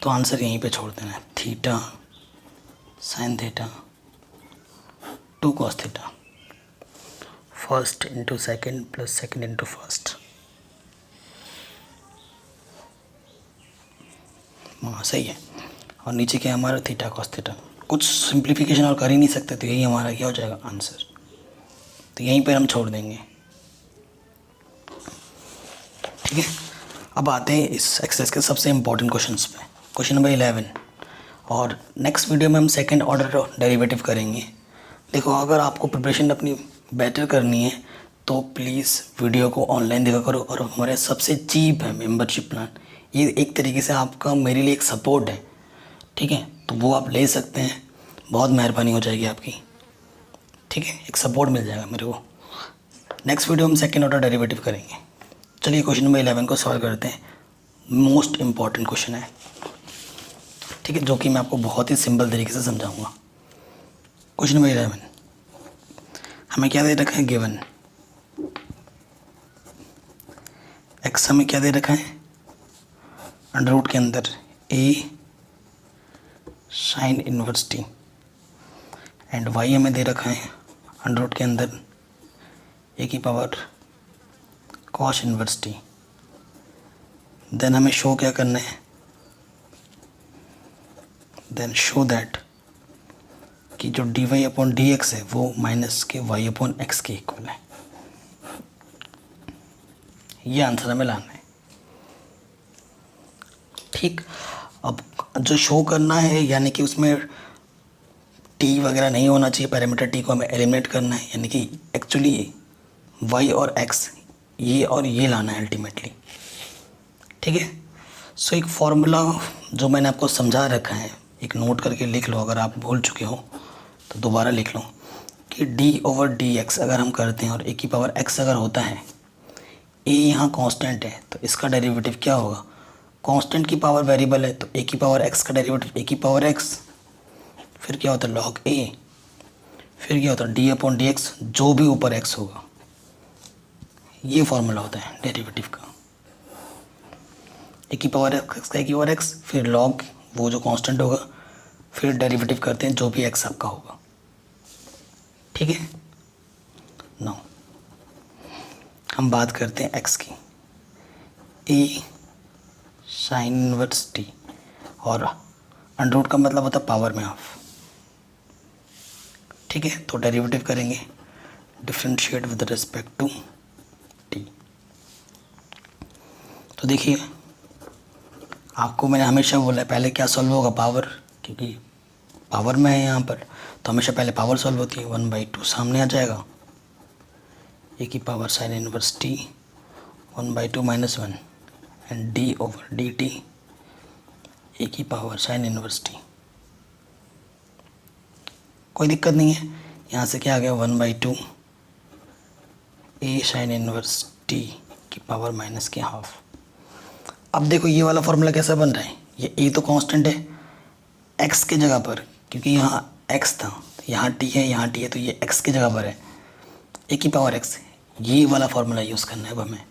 तो आंसर यहीं पे छोड़ देना है, theta sine theta 2 cos theta, first into second plus second into first. हाँ सही है। और नीचे क्या है हमारा थीटा कॉस थीटा। कुछ सिंप्लीफिकेशन और कर ही नहीं सकते, तो यही हमारा क्या हो जाएगा आंसर। तो यहीं पर हम छोड़ देंगे। ठीक है, अब आते हैं इस एक्सरसाइज के सबसे इम्पोर्टेंट क्वेश्चंस पे, क्वेश्चन नंबर 11। और नेक्स्ट वीडियो में हम सेकंड ऑर्डर डेरिवेटिव करेंगे। देखो, अगर आपको प्रिपरेशन अपनी बेटर करनी है तो प्लीज़ वीडियो को ऑनलाइन देखा करो, और हमारे सबसे चीप है मेंबरशिप प्लान। ये एक तरीके से आपका मेरे लिए एक सपोर्ट है। ठीक है, तो वो आप ले सकते हैं, बहुत मेहरबानी हो जाएगी आपकी। ठीक है, एक सपोर्ट मिल जाएगा मेरे को। नेक्स्ट वीडियो हम सेकंड ऑर्डर डेरिवेटिव करेंगे। चलिए क्वेश्चन नंबर 11 को सॉल्व करते हैं। मोस्ट इम्पॉर्टेंट क्वेश्चन है, ठीक है, जो कि मैं आपको बहुत ही सिंपल तरीके से समझाऊंगा। क्वेश्चन नंबर 11 हमें क्या दे रखा है, गिवन एक्स हमें क्या दे रखा है अंडर रूट के अंदर a sine inverse t, and y हमें दे रखा है अंडर रूट के अंदर ए की power cos inverse t. Then हमें शो क्या करना है, देन शो दैट कि जो d y upon d x है वो माइनस के वाई अपॉन एक्स के इक्वल है। ये आंसर हमें लाना है। ठीक, अब जो शो करना है यानी कि उसमें टी वगैरह नहीं होना चाहिए, पैरामीटर टी को हमें एलिमिनेट करना है, यानी कि एक्चुअली वाई और एक्स ये और ये लाना है अल्टीमेटली। ठीक है, सो एक फॉर्मूला जो मैंने आपको समझा रखा है, एक नोट करके लिख लो, अगर आप भूल चुके हो तो दोबारा लिख लो कि d ओवर डी एक्स अगर हम करते हैं और a की पावर x अगर होता है, a यहाँ कांस्टेंट है तो इसका डेरिवेटिव क्या होगा, कांस्टेंट की पावर वेरिएबल है तो a की पावर x का डेरिवेटिव a की पावर x, फिर क्या होता है log a, फिर क्या होता है d अपॉन डी एक्स, जो भी ऊपर x होगा। ये फॉर्मूला होता है डेरिवेटिव का, a की पावर x का a की पावर x, फिर log वो जो कांस्टेंट होगा, फिर डेरिवेटिव करते हैं जो भी x आपका होगा। ठीक है, नाउ हम बात करते हैं x की, a साइन इनवर्स t, और अंडर रूट का मतलब होता है पावर में हाफ। ठीक है, तो डेरिवेटिव करेंगे, differentiate with respect to t। तो देखिए, आपको मैंने हमेशा बोला है पहले क्या सॉल्व होगा, पावर, क्योंकि पावर में है यहाँ पर, तो हमेशा पहले पावर सॉल्व होती है। 1/2 सामने आ जाएगा, ए की power sine inverse T 1/2 - 1, and D over D T A की पावर साइन इनवर्स टी। कोई दिक्कत नहीं है, यहाँ से क्या आ गया 1/2 ए साइन इनवर्स टी की पावर माइनस के हाफ। अब देखो ये वाला फॉर्मूला कैसा बन रहा है, ये ए तो कांस्टेंट है एक्स के जगह पर, क्योंकि यहाँ एक्स था, यहाँ टी है, यहाँ टी है, तो ये एक्स की जगह पर है, ए की पावर एक्स। ये वाला फॉर्मूला यूज़ करना है अब हमें।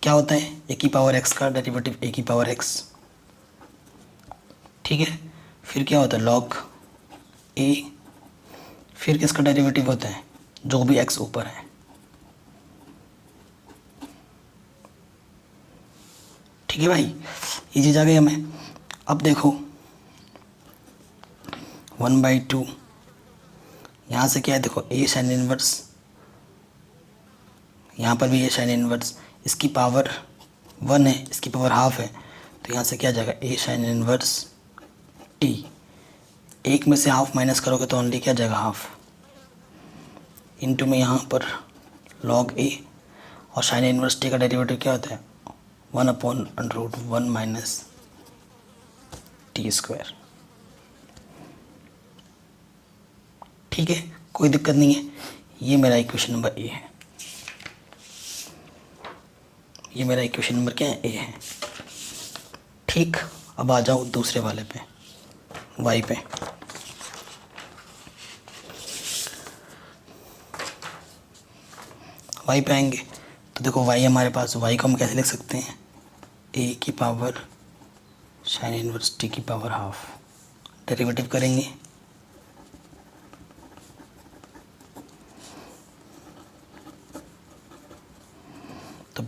क्या होता है, ए की पावर एक्स का डेरिवेटिव ए की पावर एक्स। ठीक है, फिर क्या होता है लॉग ए, फिर किसका डेरिवेटिव होता है, जो भी एक्स ऊपर है। ठीक है भाई, ये चीज़ आ गई हमें। अब देखो 1/2 यहाँ से क्या है, देखो ए साइन इनवर्स, यहाँ पर भी ए साइन इनवर्स, इसकी पावर 1 है, इसकी पावर हाफ है, तो यहाँ से क्या आ जाएगा ए साइन इनवर्स टी। एक में से हाफ माइनस करोगे तो ओनली क्या जाएगा हाफ, इनटू में यहाँ पर लॉग ए, और साइन इनवर्स टी का डेरिवेटिव क्या होता है 1/√1 - t²। ठीक है, कोई दिक्कत नहीं है। ये मेरा इक्वेशन नंबर ए है, ये मेरा इक्वेशन नंबर क्या है, ए है। ठीक, अब आ जाओ दूसरे वाले पे, वाई पे। वाई पे आएंगे तो देखो वाई हमारे पास, वाई को हम कैसे लिख सकते हैं, ए की पावर साइन इनवर्स टी की पावर हाफ। डेरिवेटिव करेंगे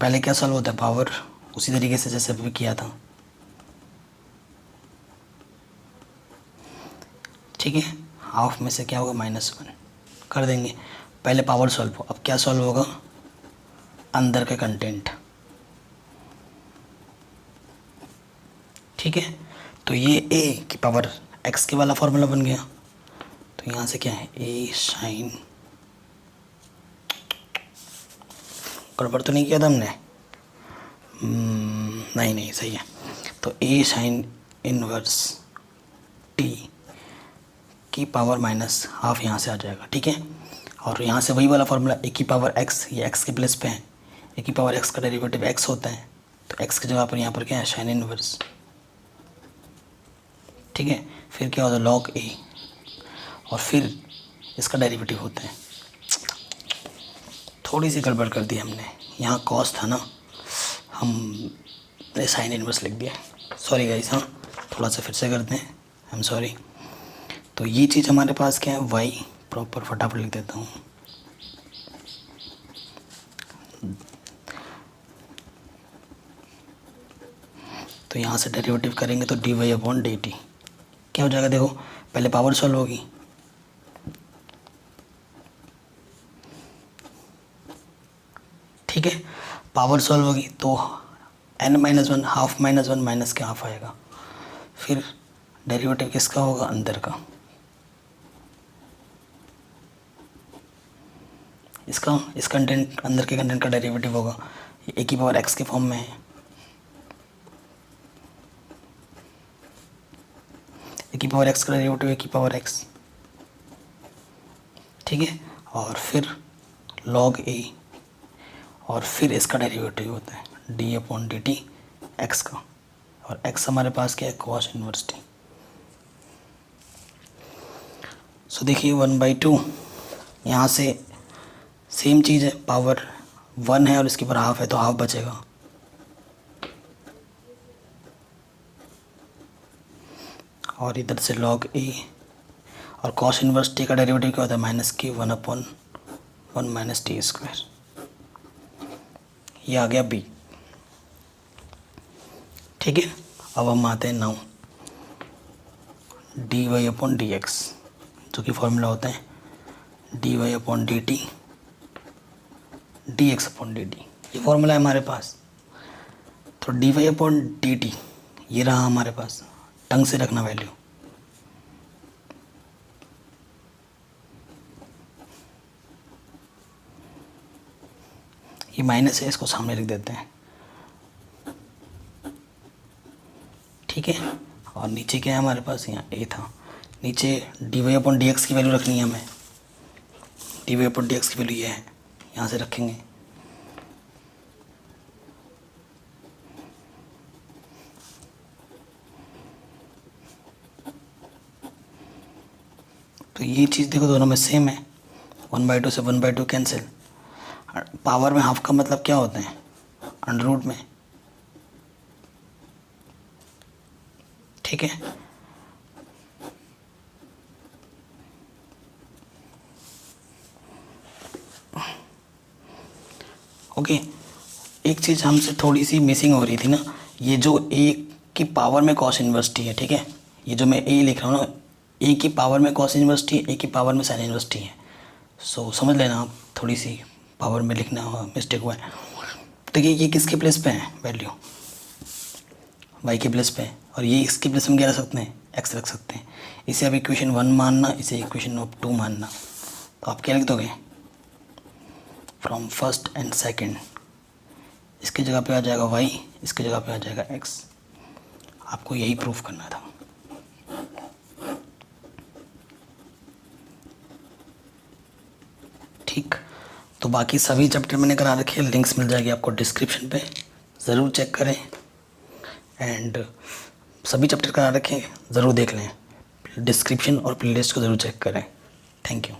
पहले क्या सॉल्व होता है, पावर उसी तरीके से जैसे अभी किया था, ठीक है। हाफ में से क्या होगा, -1 कर देंगे। पहले पावर सॉल्व हो, अब क्या सॉल्व होगा, अंदर का कंटेंट, ठीक है। तो ये a की पावर x के वाला फॉर्मूला बन गया। तो यहाँ से क्या है, a साइन, गड़बड़ तो नहीं किया था हमने, नहीं सही है। तो a साइन इनवर्स t की पावर -12 यहाँ से आ जाएगा, ठीक है। और यहाँ से वही वाला फॉर्मूला, a की पावर x, ये x के प्लेस पे है, a की पावर x का डेरिवेटिव x होता है, तो x की जगह पर यहाँ पर क्या है, साइन इनवर्स, ठीक है। फिर क्या होता है, log a, और फिर इसका डेरिवेटिव होता है। थोड़ी सी गड़बड़ कर दी हमने, यहाँ कॉस था ना, हम साइन इनवर्स लिख दिया, सॉरी गाइस। हाँ, थोड़ा सा फिर से करते हैं, आई एम सॉरी। तो ये चीज़ हमारे पास क्या है, y प्रॉपर, फटाफट लिख देता हूँ। तो यहाँ से डेरिवेटिव करेंगे तो dy/dt क्या हो जाएगा, देखो पहले पावर सॉल्व होगी, ठीक है। पावर सॉल्व होगी तो n-1, हाफ -1 माइनस के हाफ आएगा। फिर डेरिवेटिव किसका होगा, अंदर का, इसका, इस कंटेंट, अंदर के कंटेंट का डेरिवेटिव होगा। ये a की पावर x के फॉर्म में है, a की पावर x का डेरिवेटिव a की पावर x, ठीक है। और फिर log a, और फिर इसका डेरिवेटिव होता है d/dt x का, और x हमारे पास क्या है, cos इनवर्स t। सो देखिए 1/2, यहाँ से सेम चीज़ है, पावर 1 है और इसके ऊपर हाफ है, तो हाफ बचेगा। और इधर से log a, और cos इनवर्स t का डेरिवेटिव क्या होता है, -1/1 t²। ये आ गया b, ठीक है। अब हम आते हैं नाउ dy/dx, जो कि फॉर्मूला होता है dy/dt dx/dt, ये फॉर्मूला है हमारे पास। तो dy/dt ये रहा हमारे पास, ढंग से रखना वैल्यू। ये माइनस है, इसको सामने लिख देते हैं, ठीक है। और नीचे क्या है हमारे पास, यहाँ a था, नीचे dy/dx की वैल्यू रखनी है हमें, dy/dx की वैल्यू ये है, यहाँ से रखेंगे। तो ये चीज़ देखो दोनों में सेम है, 1/2 से 1/2 कैंसिल। पावर में हाफ का मतलब क्या होता है, अंडर रूट में, ठीक है। ओके, एक चीज़ हमसे थोड़ी सी मिसिंग हो रही थी ना, ये जो a की पावर में cos इनवर्स t है, ठीक है। ये जो मैं a लिख रहा हूँ ना, a की पावर में cos इनवर्स t, a की पावर में sin इनवर्स t है। सो समझ लेना आप, थोड़ी सी पावर में लिखना मिस्टेक हुआ है। देखिए ये किसके प्लेस पे है, वैल्यू y के प्लेस पे है, और ये इसके प्लेस में क्या रख सकते हैं, x रख सकते हैं। इसे अब इक्वेशन 1 मानना, इसे इक्वेशन 2 मानना। तो आप क्या लिख दोगे, फ्रॉम फर्स्ट एंड सेकेंड, इसकी जगह पे आ जाएगा y, इसकी जगह पे आ जाएगा x। आपको यही प्रूफ करना था। ठीक, तो बाकी सभी चैप्टर मैंने करा रखे हैं, लिंक्स मिल जाएगी आपको डिस्क्रिप्शन पे, ज़रूर चेक करें। एंड सभी चैप्टर करा रखे हैं, ज़रूर देख लें, डिस्क्रिप्शन और प्लेलिस्ट को ज़रूर चेक करें। Thank you.